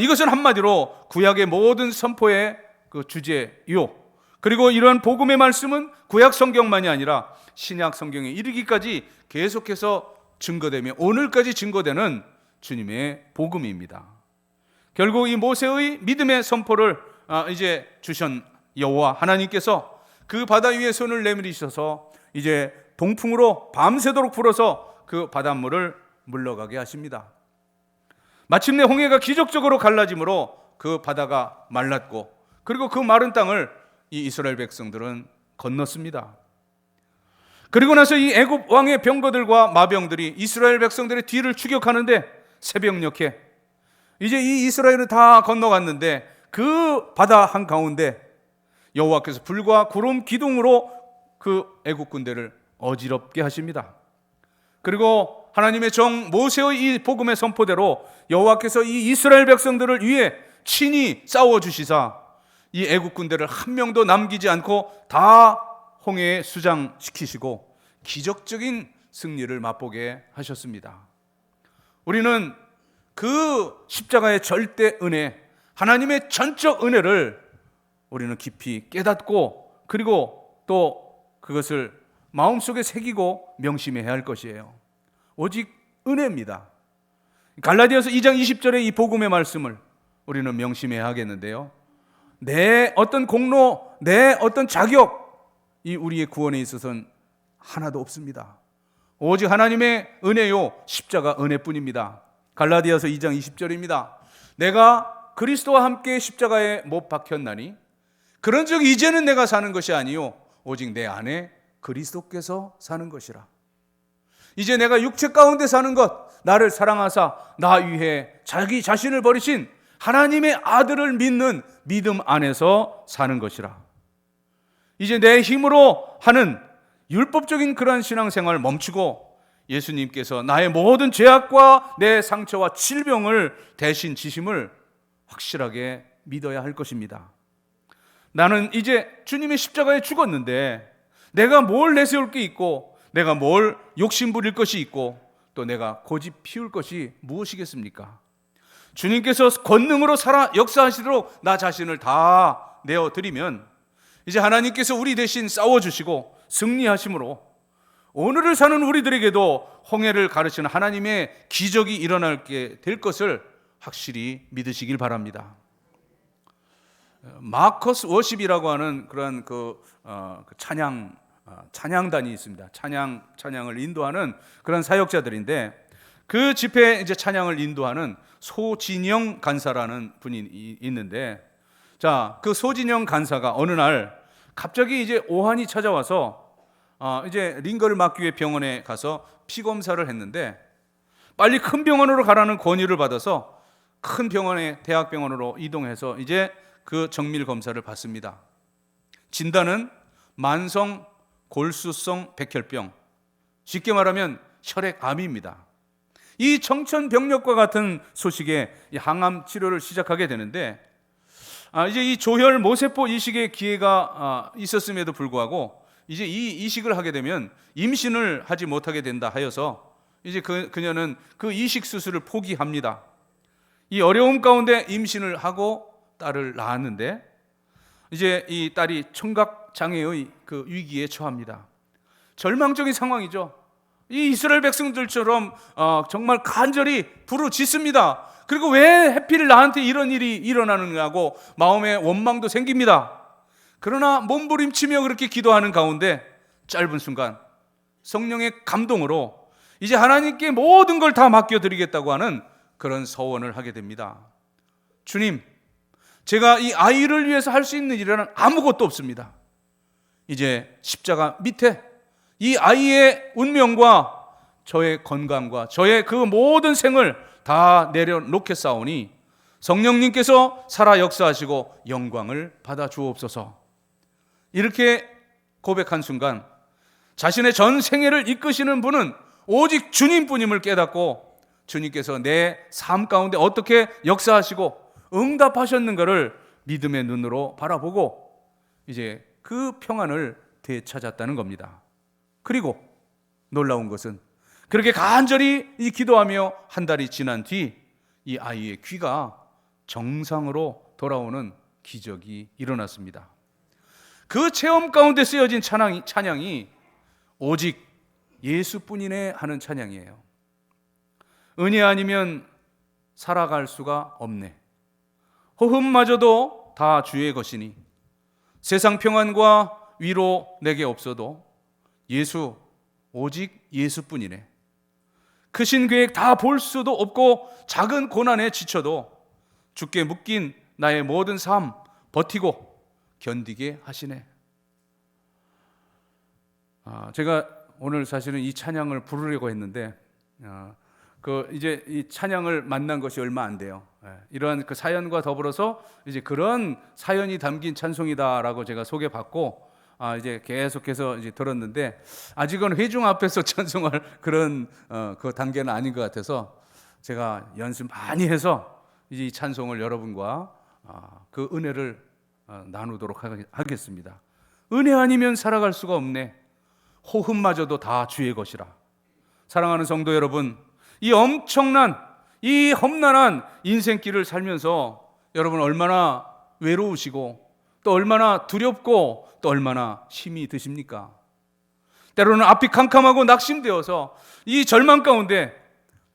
이것은 한마디로 구약의 모든 선포의 그 주제요. 그리고 이러한 복음의 말씀은 구약 성경만이 아니라 신약 성경에 이르기까지 계속해서 증거되며 오늘까지 증거되는 주님의 복음입니다. 결국 이 모세의 믿음의 선포를 이제 주신 여호와 하나님께서 그 바다 위에 손을 내밀으셔서 이제 동풍으로 밤새도록 불어서 그 바닷물을 물러가게 하십니다. 마침내 홍해가 기적적으로 갈라짐으로 그 바다가 말랐고, 그리고 그 마른 땅을 이 이스라엘 백성들은 건넜습니다. 그리고 나서 이 애굽 왕의 병거들과 마병들이 이스라엘 백성들의 뒤를 추격하는데, 새벽녘에 이제 이 이스라엘은 다 건너갔는데 그 바다 한가운데 여호와께서 불과 구름 기둥으로 그 애굽 군대를 어지럽게 하십니다. 그리고 하나님의 종 모세의 이 복음의 선포대로 여호와께서 이 이스라엘 백성들을 위해 친히 싸워주시사 이 애굽 군대를 한 명도 남기지 않고 다 홍해에 수장시키시고 기적적인 승리를 맛보게 하셨습니다. 우리는 그 십자가의 절대 은혜, 하나님의 전적 은혜를 우리는 깊이 깨닫고 그리고 또 그것을 마음속에 새기고 명심해야 할 것이에요. 오직 은혜입니다. 갈라디아서 2장 20절의 이 복음의 말씀을 우리는 명심해야 하겠는데요, 내 어떤 공로, 내 어떤 자격, 이 우리의 구원에 있어서는 하나도 없습니다. 오직 하나님의 은혜요, 십자가 은혜뿐입니다. 갈라디아서 2장 20절입니다. 내가 그리스도와 함께 십자가에 못 박혔나니 그런즉 이제는 내가 사는 것이 아니요 오직 내 안에 그리스도께서 사는 것이라. 이제 내가 육체 가운데 사는 것, 나를 사랑하사 나 위해 자기 자신을 버리신 하나님의 아들을 믿는 믿음 안에서 사는 것이라. 이제 내 힘으로 하는 율법적인 그러한 신앙생활을 멈추고 예수님께서 나의 모든 죄악과 내 상처와 질병을 대신 지심을 확실하게 믿어야 할 것입니다. 나는 이제 주님의 십자가에 죽었는데 내가 뭘 내세울 게 있고, 내가 뭘 욕심 부릴 것이 있고, 또 내가 고집 피울 것이 무엇이겠습니까? 주님께서 권능으로 살아 역사하시도록 나 자신을 다 내어드리면 이제 하나님께서 우리 대신 싸워주시고 승리하심으로 오늘을 사는 우리들에게도 홍해를 가르치는 하나님의 기적이 일어나게 될 것을 확실히 믿으시길 바랍니다. 마커스 워십이라고 하는 그런 찬양단이 있습니다. 찬양을 인도하는 그런 사역자들인데, 그 집회 이제 찬양을 인도하는 소진영 간사라는 분이 있는데, 자, 그 소진영 간사가 어느 날 갑자기 이제 오한이 찾아와서 이제 링거를 맞기 위해 병원에 가서 피 검사를 했는데, 빨리 큰 병원으로 가라는 권유를 받아서 큰 병원에 대학병원으로 이동해서 이제 그 정밀 검사를 받습니다. 진단은 만성 골수성 백혈병, 쉽게 말하면 혈액암입니다. 이 청천벽력과 같은 소식에 항암 치료를 시작하게 되는데, 이제 이 조혈 모세포 이식의 기회가 있었음에도 불구하고 이제 이 이식을 하게 되면 임신을 하지 못하게 된다 하여서 이제 그녀는 그 이식 수술을 포기합니다. 이 어려움 가운데 임신을 하고 딸을 낳았는데, 이제 이 딸이 청각 장애의 그 위기에 처합니다. 절망적인 상황이죠. 이 이스라엘 백성들처럼 정말 간절히 부르짖습니다. 그리고 왜 하필 나한테 이런 일이 일어나는가 하고 마음에 원망도 생깁니다. 그러나 몸부림치며 그렇게 기도하는 가운데 짧은 순간 성령의 감동으로 이제 하나님께 모든 걸 다 맡겨드리겠다고 하는 그런 서원을 하게 됩니다. 주님, 제가 이 아이를 위해서 할 수 있는 일은 아무것도 없습니다. 이제 십자가 밑에 이 아이의 운명과 저의 건강과 저의 그 모든 생을 다 내려놓겠사오니 성령님께서 살아 역사하시고 영광을 받아 주옵소서. 이렇게 고백한 순간 자신의 전 생애를 이끄시는 분은 오직 주님뿐임을 깨닫고 주님께서 내 삶 가운데 어떻게 역사하시고 응답하셨는가를 믿음의 눈으로 바라보고 이제 그 평안을 되찾았다는 겁니다. 그리고 놀라운 것은 그렇게 간절히 기도하며 한 달이 지난 뒤 이 아이의 귀가 정상으로 돌아오는 기적이 일어났습니다. 그 체험 가운데 쓰여진 찬양이 오직 예수뿐이네 하는 찬양이에요. 은혜 아니면 살아갈 수가 없네. 호흡마저도 다 주의 것이니 세상 평안과 위로 내게 없어도 예수, 오직 예수뿐이네. 크신 계획 다 볼 수도 없고 작은 고난에 지쳐도 주께 묶인 나의 모든 삶 버티고 견디게 하시네. 제가 오늘 사실은 이 찬양을 부르려고 했는데 이제 이 찬양을 만난 것이 얼마 안 돼요. 이러한 그 사연과 더불어서 이제 그런 사연이 담긴 찬송이다라고 제가 소개받고 이제 계속해서 이제 들었는데 아직은 회중 앞에서 찬송할 그런 그 단계는 아닌 것 같아서 제가 연습 많이 해서 이제 이 찬송을 여러분과 그 은혜를 나누도록 하겠습니다. 은혜 아니면 살아갈 수가 없네. 호흡마저도 다 주의 것이라. 사랑하는 성도 여러분, 이 엄청난 이 험난한 인생길을 살면서 여러분 얼마나 외로우시고 또 얼마나 두렵고 또 얼마나 힘이 드십니까? 때로는 앞이 캄캄하고 낙심되어서 이 절망 가운데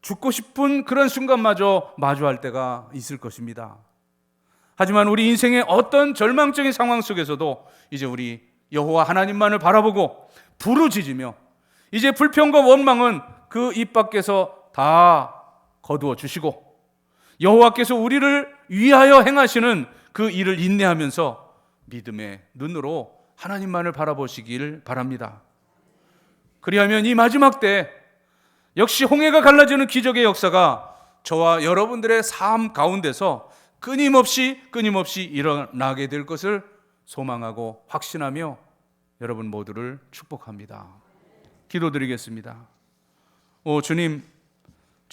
죽고 싶은 그런 순간마저 마주할 때가 있을 것입니다. 하지만 우리 인생의 어떤 절망적인 상황 속에서도 이제 우리 여호와 하나님만을 바라보고 부르짖으며 이제 불평과 원망은 그 입 밖에서 다 거두어 주시고 여호와께서 우리를 위하여 행하시는 그 일을 인내하면서 믿음의 눈으로 하나님만을 바라보시길 바랍니다. 그리하면 이 마지막 때 역시 홍해가 갈라지는 기적의 역사가 저와 여러분들의 삶 가운데서 끊임없이 일어나게 될 것을 소망하고 확신하며 여러분 모두를 축복합니다. 기도드리겠습니다. 오 주님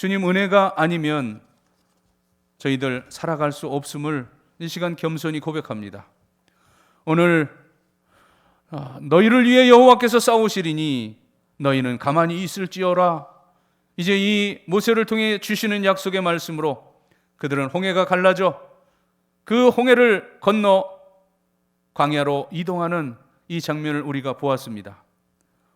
은혜가 아니면 저희들 살아갈 수 없음을 이 시간 겸손히 고백합니다. 오늘 너희를 위해 여호와께서 싸우시리니 너희는 가만히 있을지어라. 이제 이 모세를 통해 주시는 약속의 말씀으로 그들은 홍해가 갈라져 그 홍해를 건너 광야로 이동하는 이 장면을 우리가 보았습니다.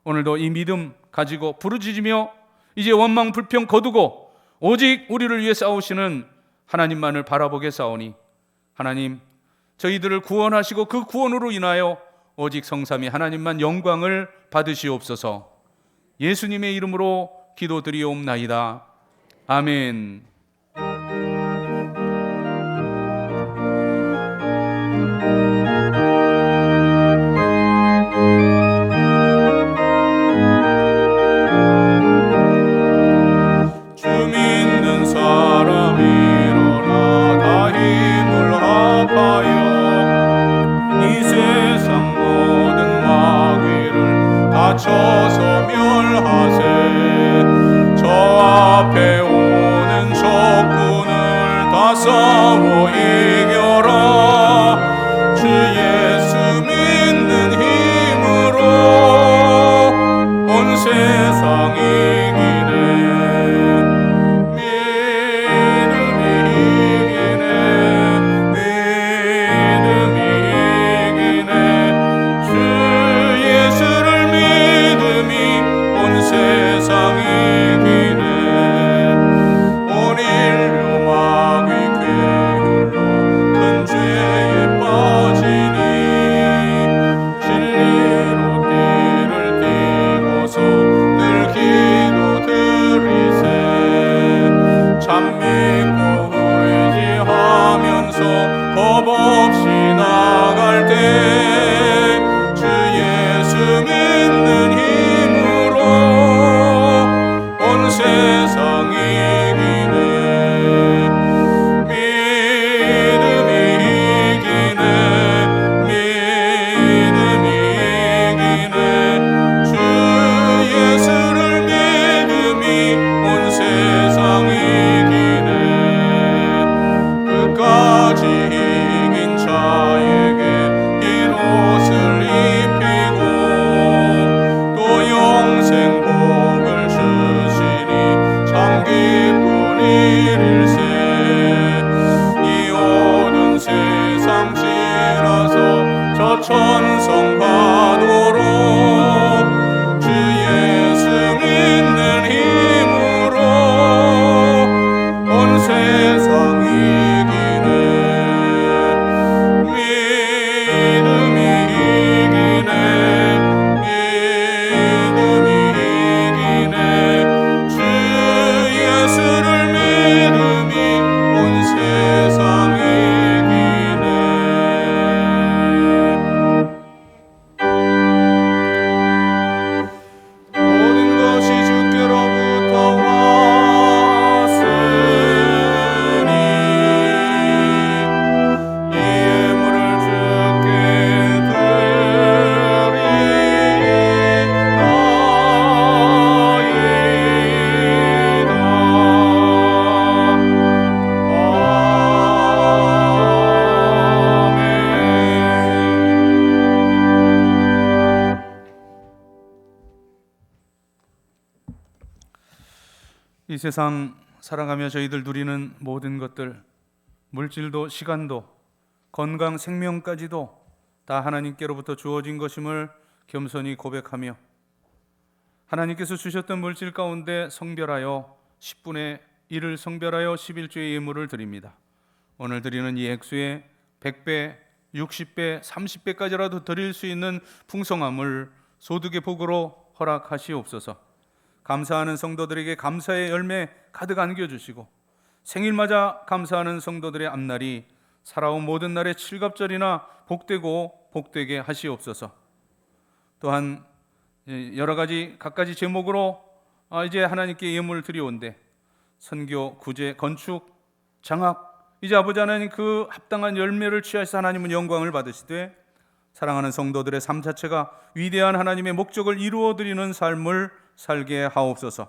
오늘도 이 믿음 가지고 부르짖으며 이제 원망 불평 거두고 오직 우리를 위해 싸우시는 하나님만을 바라보겠사오니 하나님 저희들을 구원하시고 그 구원으로 인하여 오직 성삼위 하나님만 영광을 받으시옵소서. 예수님의 이름으로 기도드리옵나이다. 아멘. 맞춰서 멸하세. 저 앞에 오는 적군을 다 싸워 이겨라. 주 예수 믿는 힘으로 온 세상 이기네. 믿음이 이기네. 믿음이 이기네. 주 예수를 믿음이 온 세상 이기네. 온 인류 마귀 괴율로 큰 죄에 빠지니 진리로 띠를 띠고서 늘 기도 드리세. 참 믿고 의지하면서 겁 없이 나갈 때 주 예수 믿는 힘으로 온 세상 이기네. 믿음이 이기네. 믿음이 이기네. 주 예수를 믿음이 온 세상 이기네. 끝까지 이긴 자에게 흰 옷을 입히고 또 영생 복을 주시니 참 기쁜 일일세. 이 어두운 세상 지나서 저 천성 가도록 주 예수 믿는 힘으로 온 세상 이기네. 믿음이 이기네. 믿음이 이기네. 주 예수를 믿음이 온 세상 이기네. 모든 것이 주께로부터 왔으니 이 예물을 주께 이 세상 살아가며 저희들 누리는 모든 것들, 물질도 시간도 건강 생명까지도 다 하나님께로부터 주어진 것임을 겸손히 고백하며 하나님께서 주셨던 물질 가운데 성별하여 10분의 1을 성별하여 11조의 예물을 드립니다. 오늘 드리는 이 액수에 100배, 60배, 30배까지라도 드릴 수 있는 풍성함을 소득의 복으로 허락하시옵소서. 감사하는 성도들에게 감사의 열매 가득 안겨주시고 생일맞아 감사하는 성도들의 앞날이 살아온 모든 날의 칠갑절이나 복되고 복되게 하시옵소서. 또한 여러 가지 각가지 제목으로 이제 하나님께 예물을 드리온데 선교, 구제, 건축, 장학, 이제 아버지 하나님 그 합당한 열매를 취하셔서 하나님은 영광을 받으시되 사랑하는 성도들의 삶 자체가 위대한 하나님의 목적을 이루어드리는 삶을 살게 하옵소서.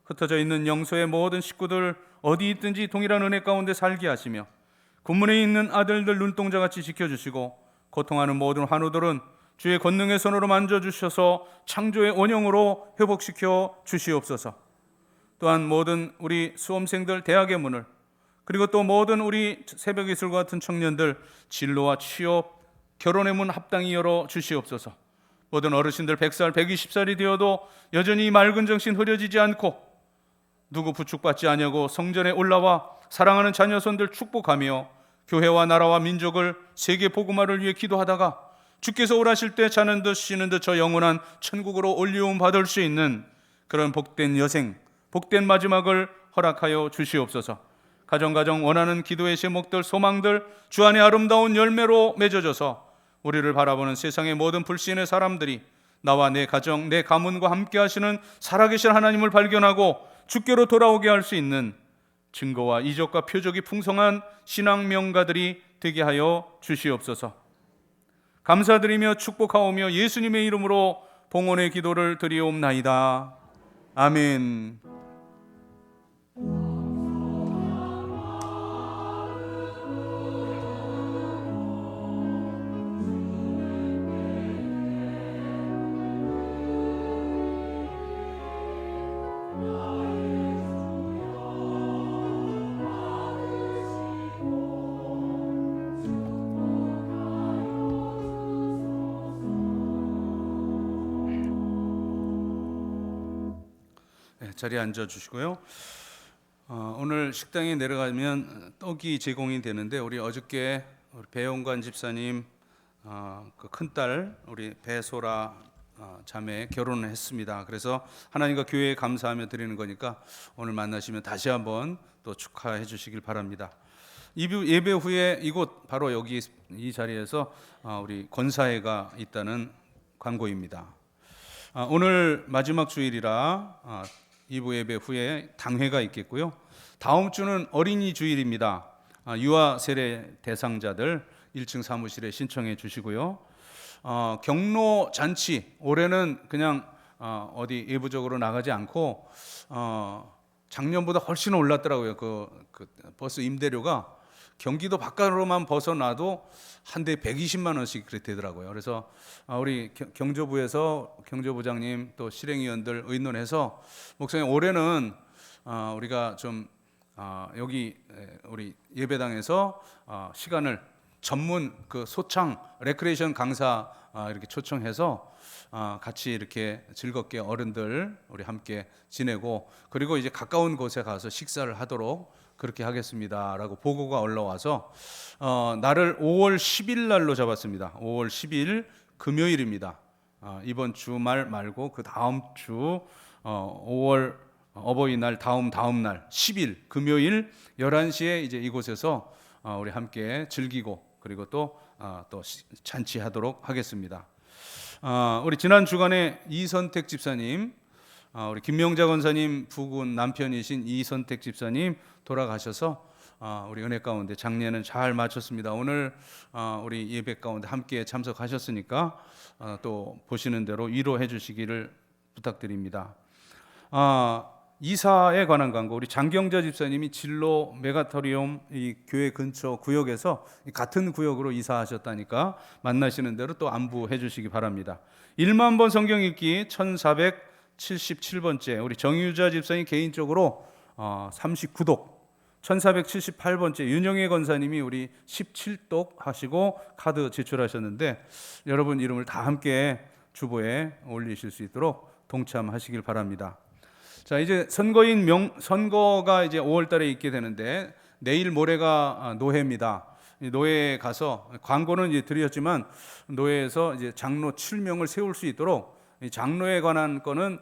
흩어져 있는 영소의 모든 식구들 어디 있든지 동일한 은혜 가운데 살게 하시며 군문에 있는 아들들 눈동자같이 지켜주시고 고통하는 모든 환우들은 주의 권능의 손으로 만져주셔서 창조의 원형으로 회복시켜 주시옵소서. 또한 모든 우리 수험생들 대학의 문을 그리고 또 모든 우리 새벽이슬과 같은 청년들 진로와 취업, 결혼의 문 합당히 열어 주시옵소서. 모든 어르신들 100살, 120살이 되어도 여전히 맑은 정신 흐려지지 않고 누구 부축받지 아니하고 성전에 올라와 사랑하는 자녀손들 축복하며 교회와 나라와 민족을 세계 복음화를 위해 기도하다가 주께서 오라실 때 자는 듯 쉬는 듯 저 영원한 천국으로 올리움 받을 수 있는 그런 복된 여생, 복된 마지막을 허락하여 주시옵소서. 가정 원하는 기도의 제목들, 소망들 주 안의 아름다운 열매로 맺어져서 우리를 바라보는 세상의 모든 불신의 사람들이 나와 내 가정, 내 가문과 함께 하시는 살아계신 하나님을 발견하고 주께로 돌아오게 할 수 있는 증거와 이적과 표적이 풍성한 신앙 명가들이 되게 하여 주시옵소서. 감사드리며 축복하오며 예수님의 이름으로 봉헌의 기도를 드리옵나이다. 아멘. 자리에 앉아 주시고요. 오늘 식당에 내려가면 떡이 제공이 되는데 우리 어저께 우리 배용관 집사님 그 큰딸 우리 배소라 자매 결혼을 했습니다. 그래서 하나님과 교회에 감사하며 드리는 거니까 오늘 만나시면 다시 한번 또 축하해 주시길 바랍니다. 예배 후에 이곳 바로 여기 이 자리에서 우리 권사회가 있다는 광고입니다. 오늘 마지막 주일이라 2부 예배 후에 당회가 있겠고요. 다음 주는 어린이 주일입니다. 유아 세례 대상자들 1층 사무실에 신청해 주시고요. 경로 잔치 올해는 그냥 어디 예부적으로 나가지 않고 작년보다 훨씬 올랐더라고요. 그 버스 임대료가 경기도 바깥으로만 벗어나도 한 대 120만 원씩 그렇게 되더라고요. 그래서 우리 경조부에서 경조부장님 또 실행위원들 의논해서 목사님 올해는 우리가 좀 여기 우리 예배당에서 시간을 전문 그 소창 레크레이션 강사 이렇게 초청해서 같이 이렇게 즐겁게 어른들 우리 함께 지내고 그리고 이제 가까운 곳에 가서 식사를 하도록 그렇게 하겠습니다라고 보고가 올라와서 날을 5월 10일 날로 잡았습니다. 5월 10일 금요일입니다. 이번 주말 말고 그 다음 주 5월 어버이날 다음 날 10일 금요일 11시에 이제 이곳에서 우리 함께 즐기고 그리고 또 잔치하도록 하겠습니다. 우리 지난 주간에 이선택 집사님, 우리 김명자 권사님 부군 남편이신 이선택 집사님 돌아가셔서 우리 은혜 가운데 장례는 잘 마쳤습니다. 오늘 우리 예배 가운데 함께 참석하셨으니까 또 보시는 대로 위로해 주시기를 부탁드립니다. 이사에 관한 광고 우리 장경자 집사님이 진로 메가토리움 이 교회 근처 구역에서 같은 구역으로 이사하셨다니까 만나시는 대로 또 안부해 주시기 바랍니다. 1만 번 성경 읽기 1477번째 우리 정유자 집사님 개인적으로 39독 1478번째 윤영애 권사님이 우리 17독 하시고 카드 제출하셨는데 여러분 이름을 다 함께 주보에 올리실 수 있도록 동참하시길 바랍니다. 자, 이제 선거가 이제 5월 달에 있게 되는데 내일 모레가 노회입니다. 노회에 가서 광고는 이제 드렸지만 노회에서 이제 장로 7명을 세울 수 있도록 이 장로에 관한 거는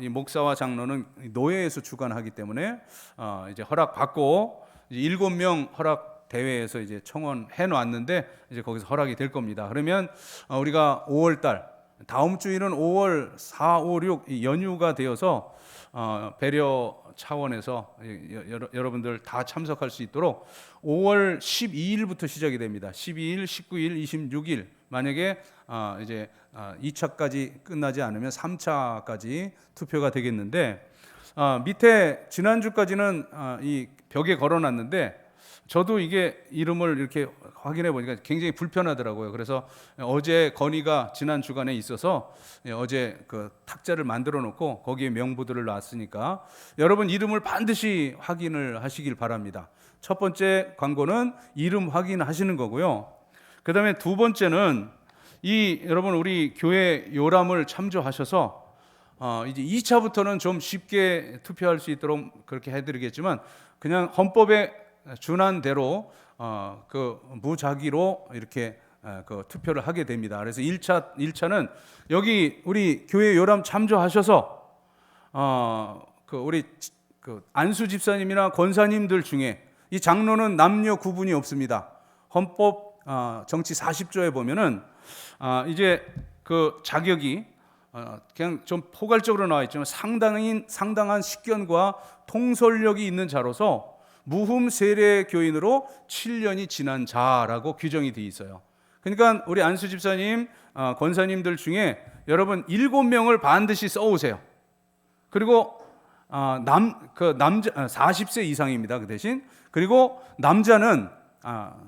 이 목사와 장로는 노회에서 주관하기 때문에 이제 허락 받고 7명 허락 대회에서 이제 청원해 놨는데 이제 거기서 허락이 될 겁니다. 그러면 우리가 5월 달 다음 주일은 5월 4, 5, 6 연휴가 되어서 배려 차원에서 여러분들 다 참석할 수 있도록 5월 12일부터 시작이 됩니다. 12일, 19일, 26일 만약에 이제 2차까지 끝나지 않으면 3차까지 투표가 되겠는데 밑에 지난주까지는 이 벽에 걸어놨는데 저도 이게 이름을 이렇게 확인해 보니까 굉장히 불편하더라고요. 그래서 어제 건의가 지난 주간에 있어서 어제 그 탁자를 만들어 놓고 거기에 명부들을 놨으니까 여러분 이름을 반드시 확인을 하시길 바랍니다. 첫 번째 광고는 이름 확인하시는 거고요. 그 다음에 두 번째는 여러분 우리 교회 요람을 참조하셔서 이제 2차부터는 좀 쉽게 투표할 수 있도록 그렇게 해드리겠지만 그냥 헌법에 준한 대로 그 무작위로 이렇게 그 투표를 하게 됩니다. 그래서 1차는 여기 우리 교회 요람 참조하셔서 그 우리 그 안수 집사님이나 권사님들 중에 이 장로는 남녀 구분이 없습니다. 헌법 정치 40조에 보면은 이제 그 자격이 그냥 좀 포괄적으로 나와 있지만 상당한 식견과 통솔력이 있는 자로서 무흠 세례 교인으로 7년이 지난 자라고 규정이 되어 있어요. 그러니까 우리 안수 집사님, 권사님들 중에 여러분 7명을 반드시 써오세요. 그리고 남자 40세 이상입니다. 그 대신. 그리고 남자는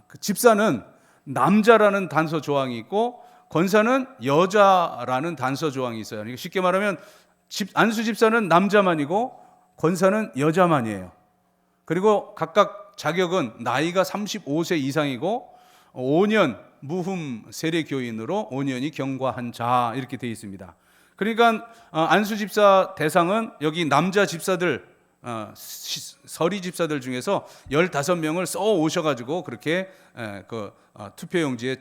그 집사는 남자라는 단서 조항이 있고 권사는 여자라는 단서 조항이 있어요. 그러니까 쉽게 말하면 안수 집사는 남자만이고 권사는 여자만이에요. 그리고 각각 자격은 나이가 35세 이상이고 5년 무흠 세례 교인으로 5년이 경과한 자 이렇게 되어 있습니다. 그러니까 안수 집사 대상은 여기 남자 집사들 서리 집사들 중에서 15명을 써 오셔가지고 그렇게 투표용지에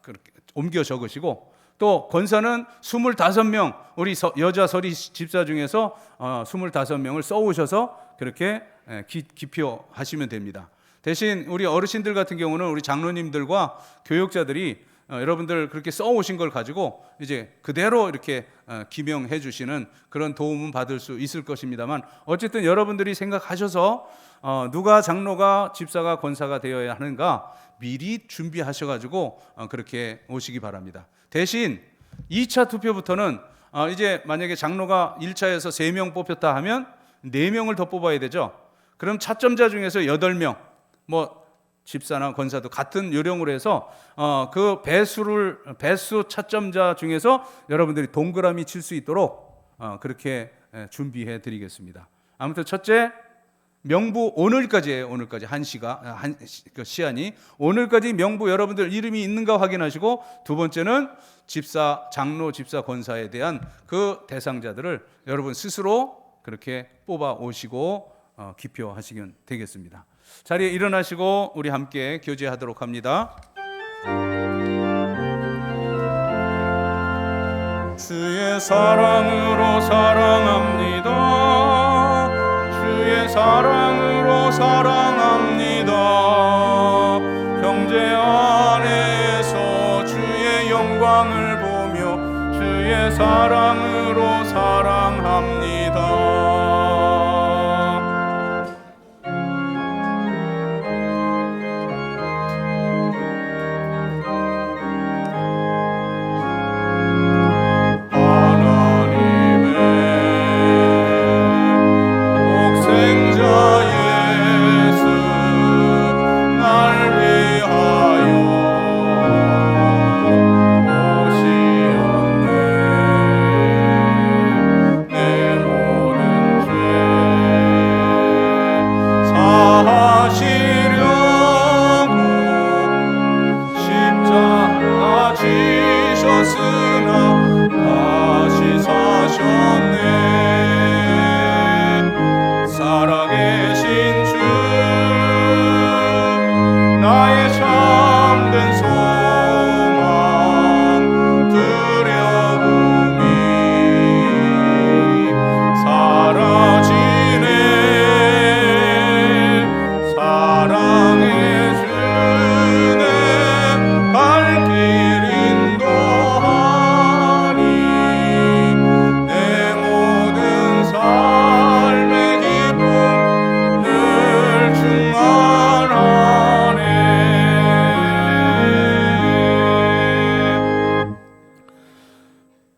그렇게 옮겨 적으시고 또 권사는 25명 우리 여자 서리 집사 중에서 25명을 써 오셔서 그렇게 기표하시면 됩니다. 대신 우리 어르신들 같은 경우는 우리 장로님들과 교역자들이 여러분들 그렇게 써오신 걸 가지고 이제 그대로 이렇게 기명해 주시는 그런 도움은 받을 수 있을 것입니다만 어쨌든 여러분들이 생각하셔서 누가 장로가 집사가 권사가 되어야 하는가 미리 준비하셔가지고 그렇게 오시기 바랍니다. 대신 2차 투표부터는 이제 만약에 장로가 1차에서 3명 뽑혔다 하면 4명을 더 뽑아야 되죠. 그럼 차점자 중에서 8명 뭐 집사나 권사도 같은 요령으로 해서 그 배수 차점자 중에서 여러분들이 동그라미 칠 수 있도록 그렇게 준비해 드리겠습니다. 아무튼 첫째 명부 오늘까지예요. 오늘까지 그 시한이 오늘까지 명부 여러분들 이름이 있는가 확인하시고 두 번째는 집사, 장로, 집사, 권사에 대한 그 대상자들을 여러분 스스로 그렇게 뽑아 오시고 기표하시면 되겠습니다. 자리에 일어나시고 우리 함께 교제하도록 합니다. 주의 사랑으로 사랑합니다. 주의 사랑으로 사랑합니다. 형제 안에서 주의 영광을 보며 주의 사랑으로 사랑합니다.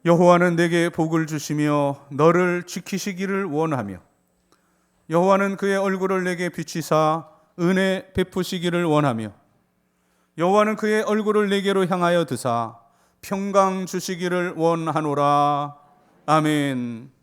여호와는 내게 복을 주시며 너를 지키시기를 원하며 여호와는 그의 얼굴을 내게 비치사 은혜 베푸시기를 원하며 여호와는 그의 얼굴을 내게로 향하여 드사 평강 주시기를 원하노라. 아멘.